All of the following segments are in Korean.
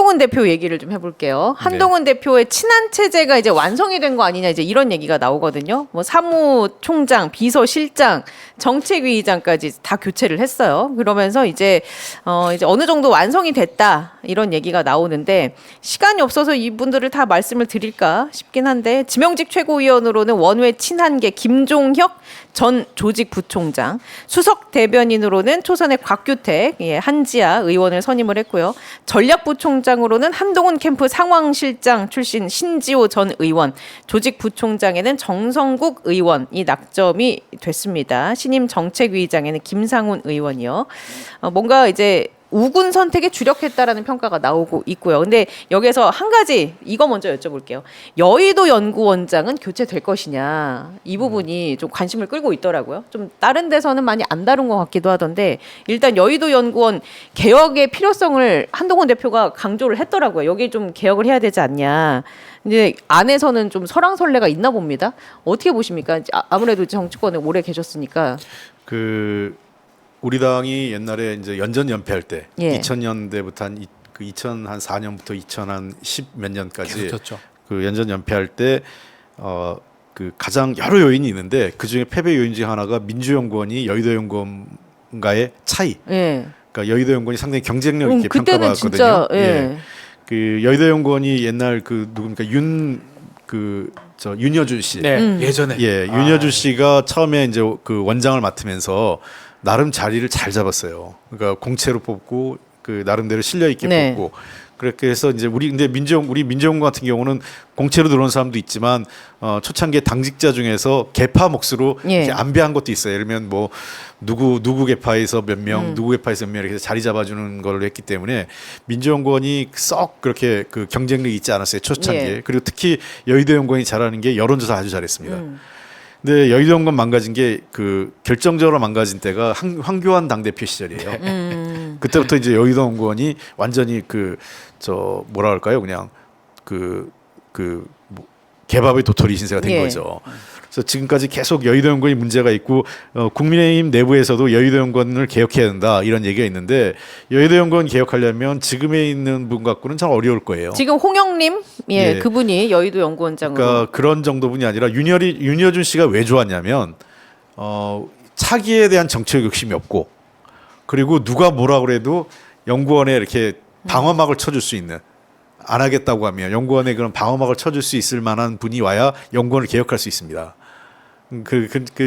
한동훈 대표 얘기를 좀 해볼게요. 한동훈 대표의 친한 체제가 이제 완성이 된 거 아니냐 이제 이런 얘기가 나오거든요. 뭐 사무총장, 비서실장, 정책위의장까지 다 교체를 했어요. 그러면서 이제 어느 정도 완성이 됐다 이런 얘기가 나오는데 시간이 없어서 이분들을 다 말씀을 드릴까 싶긴 한데 지명직 최고위원으로는 원외 친한계 김종혁 전 조직부총장, 수석 대변인으로는 초선의 곽규택, 한지아 의원을 선임을 했고요. 전략부총장으로는 한동훈 캠프 상황실장 출신 신지호 전 의원, 조직부총장에는 정성국 의원이 낙점이 됐습니다. 신임 정책위의장에는 김상훈 의원이요. 뭔가 이제 우군 선택에 주력했다라는 평가가 나오고 있고요. 근데 여기서 한 가지 이거 먼저 여쭤볼게요. 여의도 연구원장은 교체될 것이냐 이 부분이 좀 관심을 끌고 있더라고요. 좀 다른 데서는 많이 안 다룬 것 같기도 하던데 일단 여의도 연구원 개혁의 필요성을 한동훈 대표가 강조를 했더라고요. 여기 좀 개혁을 해야 되지 않냐. 이제 안에서는 좀 설왕설래가 있나 봅니다. 어떻게 보십니까? 아무래도 정치권에 오래 계셨으니까. 우리 당이 옛날에 이제 연전 연패할 때 예. 2000년대부터 그 2004년부터 2010 몇 년까지 졌죠. 그 연전 연패할 때 그 가장 여러 요인이 있는데 그 중에 패배 요인 중 하나가 민주연구원이 여의도연구원과의 차이. 예. 그러니까 여의도연구원이 상당히 경쟁력 있게 그때는 평가받았거든요. 진짜, 예. 예. 그 여의도연구원이 옛날 그 누굽니까 윤여준 씨. 네, 예전에. 예, 윤여준 씨가 처음에 이제 그 원장을 맡으면서 나름 자리를 잘 잡았어요. 그러니까 공채로 뽑고 그 나름대로 실력 있게 네. 뽑고 그렇게 해서 이제 우리 민주연구원 같은 경우는 공채로 들어온 사람도 있지만 초창기에 당직자 중에서 계파 몫으로 예. 이렇게 안배한 것도 있어요. 예를 들면 뭐 누구 계파에서 몇 명, 누구 계파에서 몇 명 이렇게 자리 잡아주는 걸로 했기 때문에 민주연구원이 썩 그렇게 그 경쟁력이 있지 않았어요. 초창기에. 예. 그리고 특히 여의도연구원이 잘하는 게 여론조사 아주 잘했습니다. 근데 여의도연구원 망가진 게 그 결정적으로 망가진 때가 황교안 당대표 시절이에요. 그때부터 이제 여의도연구원이 완전히 뭐라 할까요? 그냥 뭐 개밥의 도토리 신세가 된 예. 거죠. 그래서 지금까지 계속 여의도연구원이 문제가 있고 국민의힘 내부에서도 여의도연구원을 개혁해야 된다 이런 얘기가 있는데 여의도연구원 개혁하려면 지금에 있는 분 갖고는 참 어려울 거예요. 지금 홍영림 예. 그분이 여의도 연구원장으로. 그러니까 그런 정도분이 아니라 윤여준 씨가 왜 좋았냐면 차기에 대한 정치적 욕심이 없고 그리고 누가 뭐라 그래도 연구원에 이렇게 방어막을 쳐줄 수 있는 안 하겠다고 하면 연구원에 그런 방어막을 쳐줄 수 있을 만한 분이 와야 연구원을 개혁할 수 있습니다.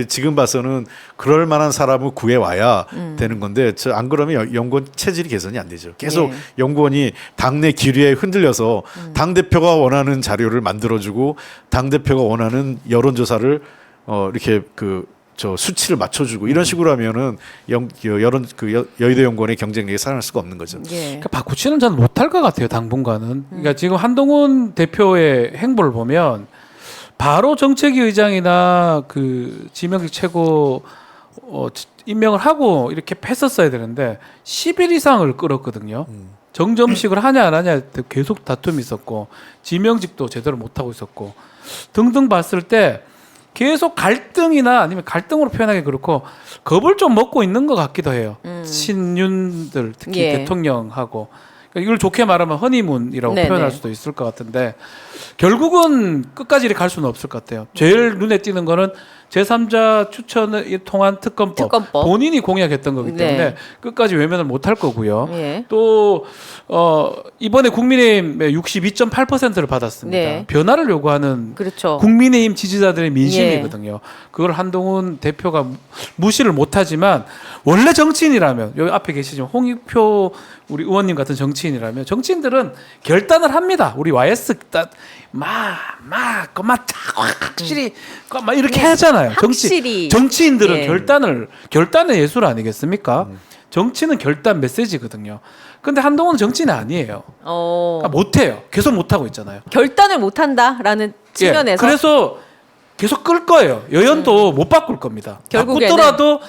지금 봐서는 그럴 만한 사람을 구해 와야 되는 건데 안 그러면 연구원 체질이 개선이 안 되죠. 계속 예. 연구원이 당내 기류에 흔들려서 당 대표가 원하는 자료를 만들어주고 당 대표가 원하는 여론조사를 이렇게 수치를 맞춰주고 이런 식으로 하면은 여의도 연구원의 경쟁력이 살아날 수가 없는 거죠. 예. 그러니까 바꾸지는 저는 못할 것 같아요. 당분간은. 그러니까 지금 한동훈 대표의 행보를 보면 바로 정책위 의장이나 그 지명직 최고 임명을 하고 이렇게 했었어야 되는데 10일 이상을 끌었거든요. 정점식을 하냐 안 하냐 계속 다툼이 있었고 지명직도 제대로 못 하고 있었고 등등 봤을 때 계속 갈등이나 아니면 갈등으로 표현하기 그렇고 겁을 좀 먹고 있는 것 같기도 해요. 친윤들 특히 예. 대통령하고 그러니까 이걸 좋게 말하면 허니문이라고 네네. 표현할 수도 있을 것 같은데 결국은 끝까지 이렇게 갈 수는 없을 것 같아요. 제일 눈에 띄는 거는 제3자 추천을 통한 특검법. 본인이 공약했던 거기 때문에 네. 끝까지 외면을 못할 거고요. 예. 또 이번에 국민의힘의 62.8%를 받았습니다. 네. 변화를 요구하는 그렇죠. 국민의힘 지지자들의 민심이거든요. 그걸 한동훈 대표가 무시를 못하지만 원래 정치인이라면 여기 앞에 계시지만 홍익표 우리 의원님 같은 정치인이라면 정치인들은 결단을 합니다. 우리 YS 확실히 막 이렇게 하잖아요. 확실히. 정치인들은 예. 결단의 예술 아니겠습니까? 정치는 결단 메시지거든요. 근데 한동훈은 정치인이 아니에요. 그러니까 못해요. 계속 못하고 있잖아요. 결단을 못한다라는 측면에서. 예, 그래서 계속 끌 거예요. 여연도 못 바꿀 겁니다. 결국에는. 바꾸더라도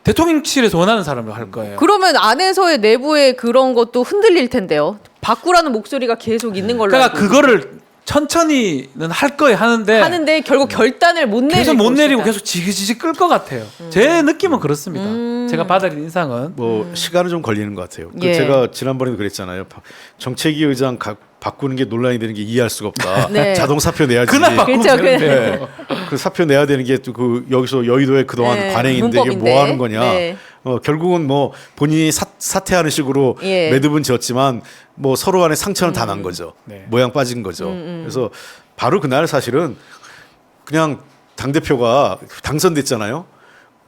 대통령실에서 원하는 사람을 할 거예요. 그러면 안에서의 내부의 그런 것도 흔들릴 텐데요. 바꾸라는 목소리가 계속 있는 걸로. 그러니까 알고 그거를 천천히는 할 거예요 하는데 결국 결단을 못 내리고 계속 못 내리고 있다. 계속 지그지그 끌 것 같아요. 제 느낌은 그렇습니다. 제가 받아들인 인상은 뭐 시간은 좀 걸리는 것 같아요. 예. 제가 지난번에도 그랬잖아요. 정책위 의장 바꾸는 게 논란이 되는 게 이해할 수가 없다. 네. 자동 사표 내야지. 그날 바꾸면 그렇죠. 되는데 네. 그 사표 내야 되는 게 또 그 여기서 여의도에 그동안 네. 관행인데 이게 문법인데. 뭐 하는 거냐. 네. 결국은 뭐 본인이 사퇴하는 식으로 예. 매듭은 지었지만 뭐 서로 간에 상처는 다 난 거죠. 네. 모양 빠진 거죠. 그래서 바로 그날 사실은 그냥 당대표가 당선됐잖아요.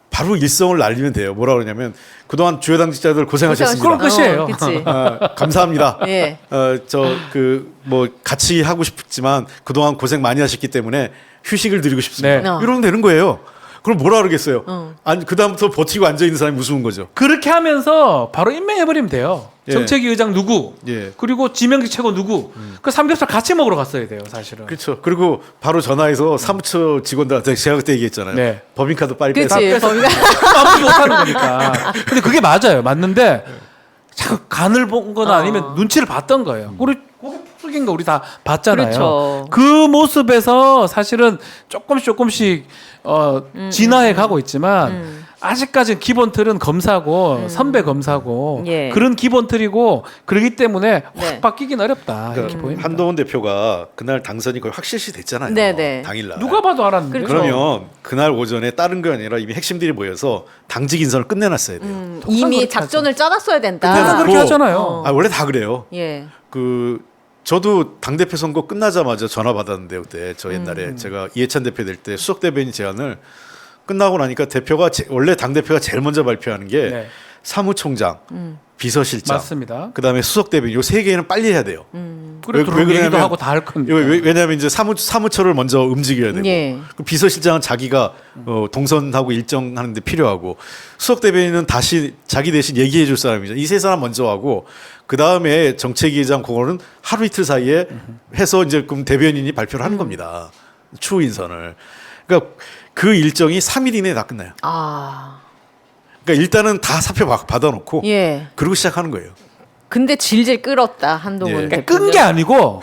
바로 일성을 날리면 돼요. 뭐라 그러냐면 그동안 주요 당직자들 고생하셨습니다. 그럼 끝이에요. 그치. 감사합니다. 예. 뭐 같이 하고 싶지만 그동안 고생 많이 하셨기 때문에 휴식을 드리고 싶습니다. 네. 이러면 되는 거예요. 그럼 뭐라 그러겠어요? 아니 그다음부터 버티고 앉아 있는 사람이 무서운 거죠. 그렇게 하면서 바로 임명해버리면 돼요. 예. 정책위 의장 누구, 예. 그리고 지명직 최고 누구, 그 삼겹살 같이 먹으러 갔어야 돼요, 사실은. 그렇죠. 그리고 바로 전화해서 사무처 직원들한테 제가 그때 얘기했잖아요. 네. 법인카드 빨리 그치. 빼서 범위가 아무도 못하는 거니까. 근데 그게 맞아요. 맞는데 자꾸 간을 본 거나 아니면 눈치를 봤던 거예요. 우리 고개 숙인 거 우리 다 봤잖아요. 그렇죠. 그 모습에서 사실은 조금씩 진화해 가고 있지만 아직까지는 기본 틀은 검사고 선배 검사고 예. 그런 기본 틀이고 그러기 때문에 확 네. 바뀌긴 어렵다 이렇게 그러니까 보입니다. 한동훈 대표가 그날 당선이 거의 확실시 됐잖아요. 네네. 당일날. 누가 봐도 알았는데. 그렇죠. 그러면 그날 오전에 다른 게 아니라 이미 핵심들이 모여서 당직 인선을 끝내놨어야 돼요. 이미 그렇게 작전을 짜놨어야 된다. 항상 그렇게 뭐, 하잖아요. 원래 다 그래요. 예. 저도 당대표 선거 끝나자마자 전화 받았는데 그때 저 옛날에 제가 이해찬 대표 될 때 수석 대변인 제안을 끝나고 나니까 대표가 원래 당 대표가 제일 먼저 발표하는 게 네. 사무총장, 비서실장, 맞습니다. 그다음에 수석 대변인 요 세 개는 빨리 해야 돼요. 그래 왜 얘기도 그러냐면 하고 다 할 건데. 왜냐하면 이제 사무처를 먼저 움직여야 되고 예. 그 비서실장은 자기가 동선하고 일정하는데 필요하고 수석 대변인은 다시 자기 대신 얘기해 줄 사람이죠. 이 세 사람 먼저 하고 그 다음에 정책위 의장 그거는 하루 이틀 사이에 해서 이제 그럼 대변인이 발표를 하는 겁니다. 추후 인선을. 그러니까 그 일정이 3일 이내에 다 끝나요. 아. 그러니까 일단은 다 사표 받아놓고 예. 그러고 시작하는 거예요. 근데 질질 끌었다 한동훈 예. 대표. 끈 게 아니고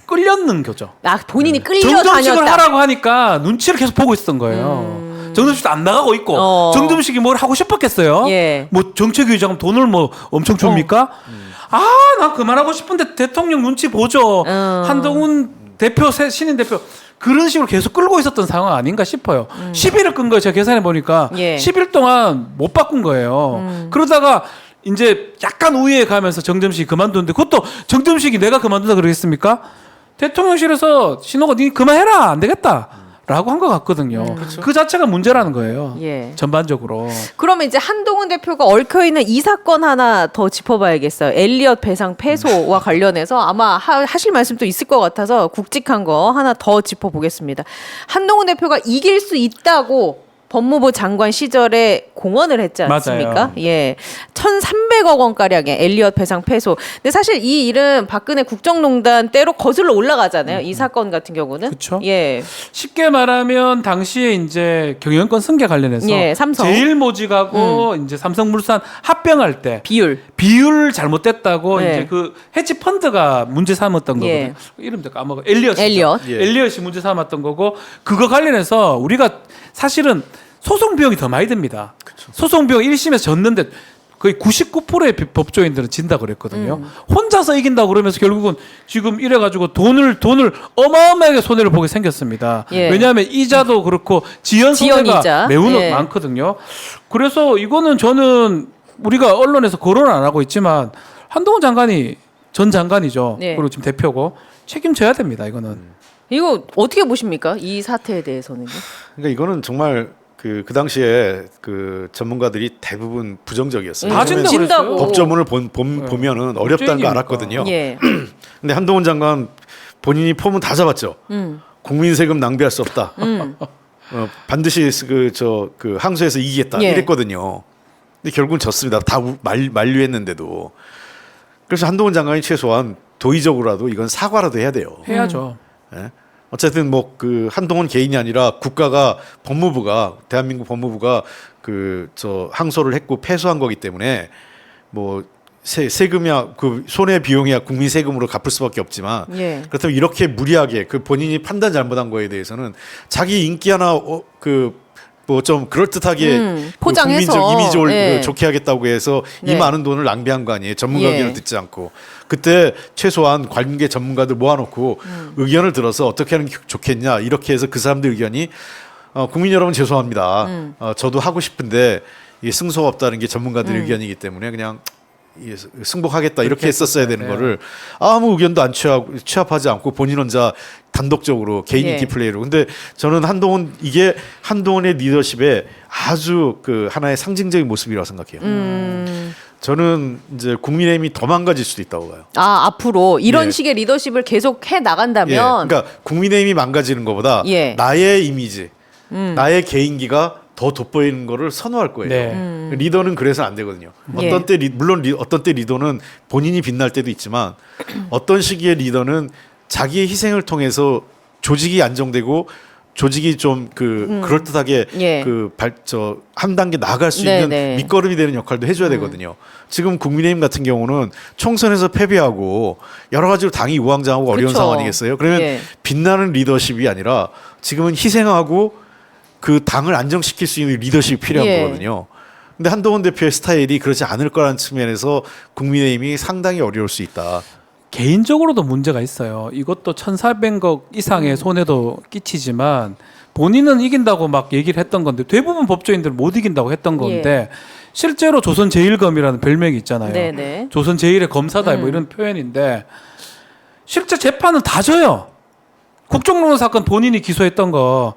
끌렸는 거죠. 아 본인이 끌려 정점식을 다녔다. 하라고 하니까 눈치를 계속 보고 있었던 거예요. 정점식도 안 나가고 있고 정점식이 뭘 하고 싶었겠어요. 예. 뭐 정책위 의장 돈을 뭐 엄청 줍니까? 나 그만하고 싶은데 대통령 눈치 보죠. 한동훈 대표 신인 대표 그런 식으로 계속 끌고 있었던 상황 아닌가 싶어요. 10일을 끈 거예요. 제가 계산해 보니까 예. 10일 동안 못 바꾼 거예요. 그러다가 이제 약간 우회해 가면서 정점식이 그만두는데 그것도 정점식이 내가 그만둔다 그러겠습니까? 대통령실에서 신호가 니 그만해라 안 되겠다 라고 한 것 같거든요. 그 자체가 문제라는 거예요. 예. 전반적으로. 그러면 이제 한동훈 대표가 얽혀 있는 이 사건 하나 더 짚어봐야겠어요. 엘리엇 배상 패소와 관련해서 아마 하실 말씀도 있을 것 같아서 굵직한 거 하나 더 짚어보겠습니다. 한동훈 대표가 이길 수 있다고 법무부 장관 시절에 공언을 했지 않습니까? 맞아요. 예. 1,300억 원가량의 엘리엇 배상 패소. 근데 사실 이 일은 박근혜 국정농단 때로 거슬러 올라가잖아요. 이 사건 같은 경우는. 그쵸. 예. 쉽게 말하면 당시에 이제 경영권 승계 관련해서 예, 삼성. 제일모직하고 이제 삼성물산 합병할 때 비율 잘못됐다고 네. 이제 그 해치 펀드가 문제 삼았던 거거든요. 예. 이름도 까먹어. 엘리엇이죠. 엘리엇. 예. 엘리엇이 문제 삼았던 거고 그거 관련해서 우리가 사실은 소송 비용이 더 많이 듭니다. 소송 비용 1심에서 졌는데 거의 99%의 법조인들은 진다 그랬거든요. 혼자서 이긴다고 그러면서 결국은 지금 이래가지고 돈을 어마어마하게 손해를 보게 생겼습니다. 예. 왜냐하면 이자도 그렇고 지연 손해가 이자. 매우 예. 많거든요. 그래서 이거는 저는 우리가 언론에서 거론을 안 하고 있지만 한동훈 장관이 전 장관이죠. 예. 그리고 지금 대표고 책임져야 됩니다. 이거는. 이거 어떻게 보십니까? 이 사태에 대해서는요? 그러니까 이거는 정말 그 당시에 그 전문가들이 대부분 부정적이었어요. 다 진다고 진다고. 그랬어요. 법조문을 보면은 어렵다는 거 법조인이니까. 알았거든요. 예. 근데 한동훈 장관 본인이 폼은 다 잡았죠. 국민 세금 낭비할 수 없다. 반드시 그 항소에서 이기겠다 예. 이랬거든요. 근데 결국은 졌습니다. 다 만류했는데도. 그래서 한동훈 장관이 최소한 도의적으로라도 이건 사과라도 해야 돼요. 해야죠. 예? 어쨌든 뭐 그 한동훈 개인이 아니라 국가가 법무부가 대한민국 법무부가 항소를 했고 패소한 거기 때문에 뭐 세금이야 그 손해 비용이야 국민 세금으로 갚을 수밖에 없지만 예. 그렇다면 이렇게 무리하게 그 본인이 판단 잘못한 거에 대해서는 자기 인기 하나 그 뭐 좀 그럴듯하게 그 포장해서. 국민적 이미지를 예. 좋게 하겠다고 해서 이 네. 많은 돈을 낭비한 거 아니에요. 전문가 예. 의견을 듣지 않고 그때 최소한 관계 전문가들 모아놓고 의견을 들어서 어떻게 하는 게 좋겠냐 이렇게 해서 그 사람들 의견이 국민 여러분 죄송합니다. 저도 하고 싶은데 이 승소가 없다는 게 전문가들 의견이기 때문에 그냥 승복하겠다 이렇게 했었어야 되는 네. 거를 아무 의견도 안 취합하지 않고 본인 혼자 단독적으로 개인 예. 인기 플레이로. 근데 저는 이게 한동훈의 리더십의 아주 그 하나의 상징적인 모습이라고 생각해요. 저는 이제 국민의힘이 더 망가질 수도 있다고 봐요. 아 앞으로 이런 예. 식의 리더십을 계속 해 예, 나간다면 그러니까 국민의힘이 망가지는 것보다 예. 나의 이미지, 나의 개인기가 더 돋보이는 거를 선호할 거예요. 네. 리더는 그래서 안 되거든요. 예. 어떤 때 물론 어떤 때 리더는 본인이 빛날 때도 있지만 어떤 시기의 리더는 자기의 희생을 통해서 조직이 안정되고 조직이 좀 그럴듯하게 예. 한 단계 나아갈 수 네, 있는 네. 밑거름이 되는 역할도 해줘야 되거든요. 지금 국민의힘 같은 경우는 총선에서 패배하고 여러 가지로 당이 우왕좌왕하고 어려운 그쵸. 상황 아니겠어요? 그러면 예. 빛나는 리더십이 아니라 지금은 희생하고 그 당을 안정시킬 수 있는 리더십이 필요한 예. 거거든요. 근데 한동훈 대표의 스타일이 그렇지 않을 거라는 측면에서 국민의힘이 상당히 어려울 수 있다. 개인적으로도 문제가 있어요. 이것도 1,400억 이상의 손해도 끼치지만 본인은 이긴다고 막 얘기를 했던 건데 대부분 법조인들은 못 이긴다고 했던 건데 실제로 조선 제일검이라는 별명이 있잖아요. 네네. 조선 제일의 검사다 뭐 이런 표현인데 실제 재판은 다 져요. 국정농단 사건 본인이 기소했던 거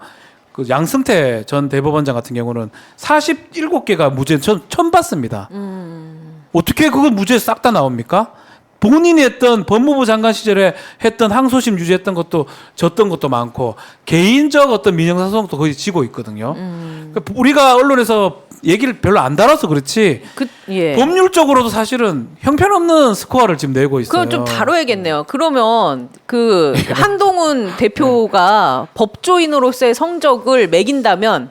그 양승태 전 대법원장 같은 경우는 47개가 무죄 처음 봤습니다. 어떻게 그걸 무죄 싹 다 나옵니까? 본인이 했던 법무부 장관 시절에 했던 항소심 유지했던 것도 졌던 것도 많고 개인적 어떤 민형사소송도 거의 지고 있거든요. 그러니까 우리가 언론에서 얘기를 별로 안 다뤄서 그렇지 예. 법률적으로도 사실은 형편없는 스코어를 지금 내고 있어요. 그건 좀 다뤄야겠네요. 그러면 그 한동훈 대표가 법조인으로서의 성적을 매긴다면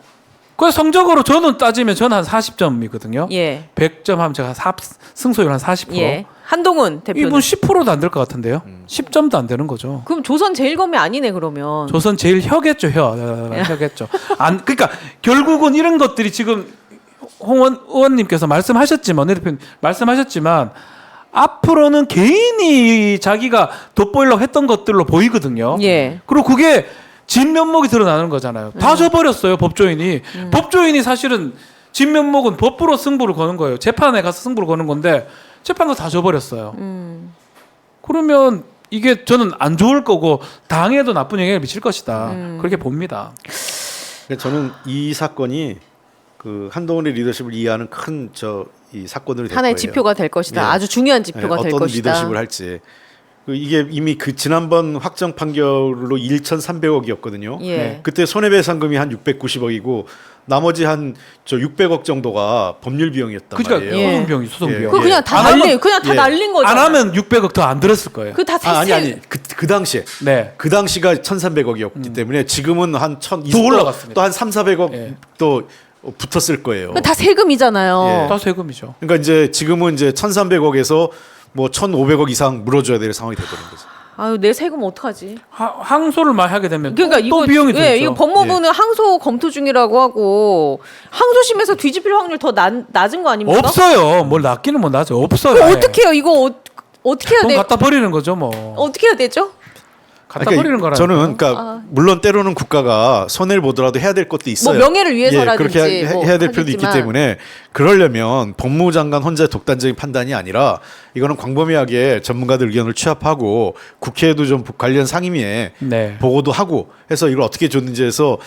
그 성적으로 저는 따지면 저는 한 40점이거든요. 예. 100점 하면 제가 승소율 한 40%. 예. 한동훈 대표는 이분 10%도 안 될 것 같은데요. 10점도 안 되는 거죠. 그럼 조선 제일검이 아니네 그러면. 조선 제일 혀겠죠, 혀겠죠. 그러니까 결국은 이런 것들이 지금 홍원 의원님께서 말씀하셨지만, 대표님 말씀하셨지만 앞으로는 개인이 자기가 돋보이려고 했던 것들로 보이거든요. 예. 그리고 그게 진면목이 드러나는 거잖아요. 다 져버렸어요, 법조인이. 법조인이 사실은 진면목은 법부로 승부를 거는 거예요. 재판에 가서 승부를 거는 건데 재판도 다 져버렸어요. 그러면 이게 저는 안 좋을 거고 당에도 나쁜 영향을 미칠 것이다. 그렇게 봅니다. 그러니까 저는 이 사건이 그 한동훈의 리더십을 이해하는 큰 이 사건으로 될 하나의 거예요. 지표가 될 것이다. 예. 아주 중요한 지표가 될 어떤 것이다. 리더십을 할지. 이게 이미 그 지난번 확정 판결로 1,300억이었거든요. 예. 그때 손해배상금이 한 690억이고 나머지 한 600억 정도가 법률 비용이었단 그러니까 말이에요. 예. 소송비용이 소송비용. 그거 그냥 다 안 하면- 날린 그냥 다 예. 날린 거죠. 안 하면 600억 더 안 들었을 거예요. 그다 아니 그 당시에 네. 그 당시가 1,300억이었기 때문에 지금은 한 1,000 더 올라갔습니다. 또한 3,400억 예. 또 붙었을 거예요. 다 세금이잖아요. 예. 다 세금이죠. 그러니까 이제 지금은 이제 1,300억에서 뭐 1,500억 이상 물어줘야 될 상황이 돼버린 거죠. 아유 내 세금 어떡하지? 항소를 많이 하게 되면 그러니까 또 이거 비용이 들죠. 이거 법무부는 항소 검토 중이라고 하고 항소심에서 뒤집힐 확률 더 낮은 거 아닙니까? 없어요. 뭘 낫기는 뭐 나죠. 없어요. 그럼 어떻게 해요? 이거 어떻게 해야 돈 돼? 갖다 버리는 거죠, 뭐. 어떻게 해야 되죠? 갖다 버리는 거라. 저는 그러니까 물론 때로는 국가가 손해를 보더라도 해야 될 것도 있어요. 뭐 명예를 위해서라든지 그렇게 뭐 해야 될 필요도 있기 하겠지만. 때문에 그러려면 법무부 장관 혼자의 독단적인 판단이 아니라 이거는 광범위하게 전문가들 의견을 취합하고 국회에도 좀 관련 상임위에 네. 보고도 하고 해서 이걸 어떻게 줬는지 해서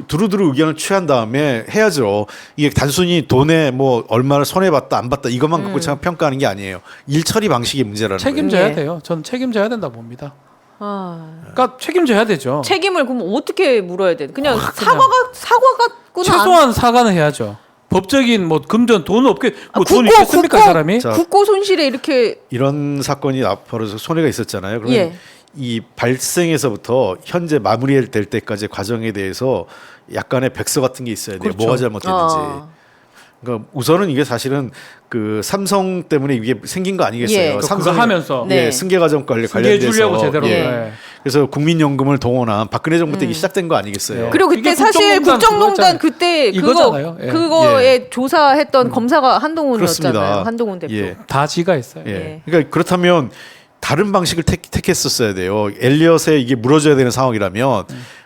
두루두루 의견을 취한 다음에 해야죠. 이게 단순히 돈에 뭐 얼마를 손해 봤다 안 봤다 이것만 갖고 제가 평가하는 게 아니에요. 일 처리 방식의 문제라는 거예요. 책임져야 예. 돼요. 전 책임져야 된다 봅니다. 아, 그러니까 책임져야 되죠. 책임을 그럼 어떻게 물어야 돼? 그냥 그냥 사과 갖고는 최소한 사과는 해야죠. 법적인 뭐 금전 돈 없게 뭐 돈 국고, 있겠습니까 이 사람이? 자, 국고 손실에 이렇게 이런 사건이 앞으로 손해가 있었잖아요. 그러면 예. 이 발생에서부터 현재 마무리될 때까지 과정에 대해서 약간의 백서 같은 게 있어야 돼요. 그렇죠. 뭐가 잘못됐는지. 그러니까 우선은 이게 사실은 그 삼성 때문에 이게 생긴 거 아니겠어요? 예. 그거 삼성이 하면서 네. 예, 승계 과정 승계 관련돼서 주려고 제대로. 예. 네. 그래서 국민연금을 동원한 박근혜 정부 때 이게 시작된 거 아니겠어요? 네. 그리고 그때 이게 사실 국정농단 국정농단 그때 이거잖아요. 예. 그거에 조사했던 검사가 한동훈이었잖아요. 그렇습니다. 한동훈 대표. 예. 다 지가 했어요. 예. 예. 그러니까 그렇다면 다른 방식을 택했었어야 돼요. 엘리엇에 이게 물어줘야 되는 상황이라면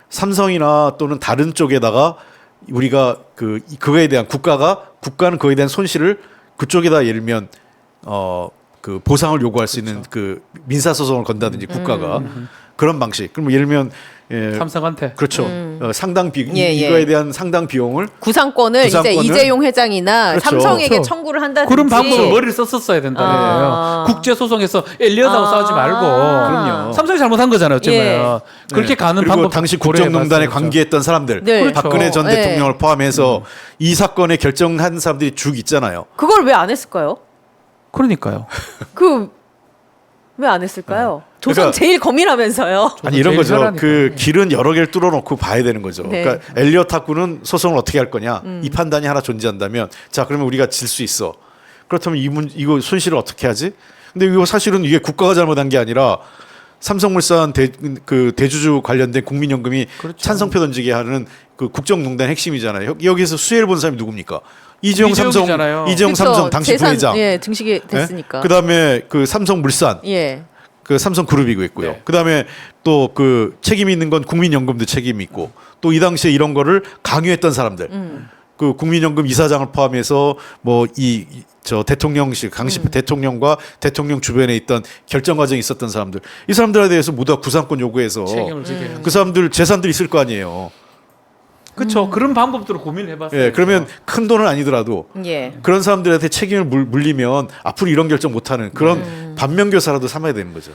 삼성이나 또는 다른 쪽에다가 우리가 그거에 대한 국가는 그거에 대한 손실을 그쪽에다 예를 들면 그 보상을 요구할 수 있는 그 민사 소송을 건다든지 국가가 그런 방식. 그럼 예를 들면 예, 삼성한테. 그렇죠. 상당 예, 이거에 대한 상당 비용을 구상권을 이제 구상권을- 이재용 회장이나 그렇죠. 삼성에게 그렇죠. 청구를 한다든지 그런 방법을 머리를 썼었어야 된다는 아. 거예요. 국제 소송에서 엘리엇하고 아. 싸우지 말고. 그럼요. 삼성이 잘못한 거잖아요. 어쩌면. 예. 그렇게 네. 가는 그리고 방법. 당시 국정농단에 고려해봤어요. 관계했던 사람들, 네. 그렇죠. 박근혜 전 네. 대통령을 포함해서 이 사건에 결정한 사람들이 쭉 있잖아요. 그걸 왜 안 했을까요? 그러니까요. 왜 안 했을까요? 조선 그러니까- 제일 검이라면서요. 아니 이런 제일 거죠. 혈하니까. 그 길은 여러 개를 뚫어놓고 봐야 되는 거죠. 네. 그러니까 엘리엇 탁구는 소송을 어떻게 할 거냐 이 판단이 하나 존재한다면 자 그러면 우리가 질 수 있어. 그렇다면 이거 손실을 어떻게 하지? 근데 이거 사실은 이게 국가가 잘못한 게 아니라 삼성물산 대주주 관련된 국민연금이 그렇죠. 찬성표 던지게 하는 그 국정농단 핵심이잖아요. 여기서 수혜를 본 사람이 누굽니까? 이재용 삼성, 이재용이잖아요. 이재용 그쵸. 삼성 당시 재산, 부회장. 예, 증식이 됐으니까. 그 다음에 그 삼성물산. 예. 그 삼성그룹이고 있고요. 네. 그다음에 또 그 책임이 있는 건 국민연금도 책임이 있고 또 이 당시에 이런 거를 강요했던 사람들. 그 국민연금 이사장을 포함해서 뭐 저 대통령실 강시 대통령과 대통령 주변에 있던 결정 과정이 있었던 사람들. 이 사람들에 대해서 모두 다 구상권 요구해서 책임을 지게. 그 사람들 재산들이 있을 거 아니에요. 그렇죠. 그런 방법들을 고민을 해봤어요. 예, 그러면 큰 돈은 아니더라도 예. 그런 사람들한테 책임을 물리면 앞으로 이런 결정 못하는 그런 반면교사라도 삼아야 되는 거죠.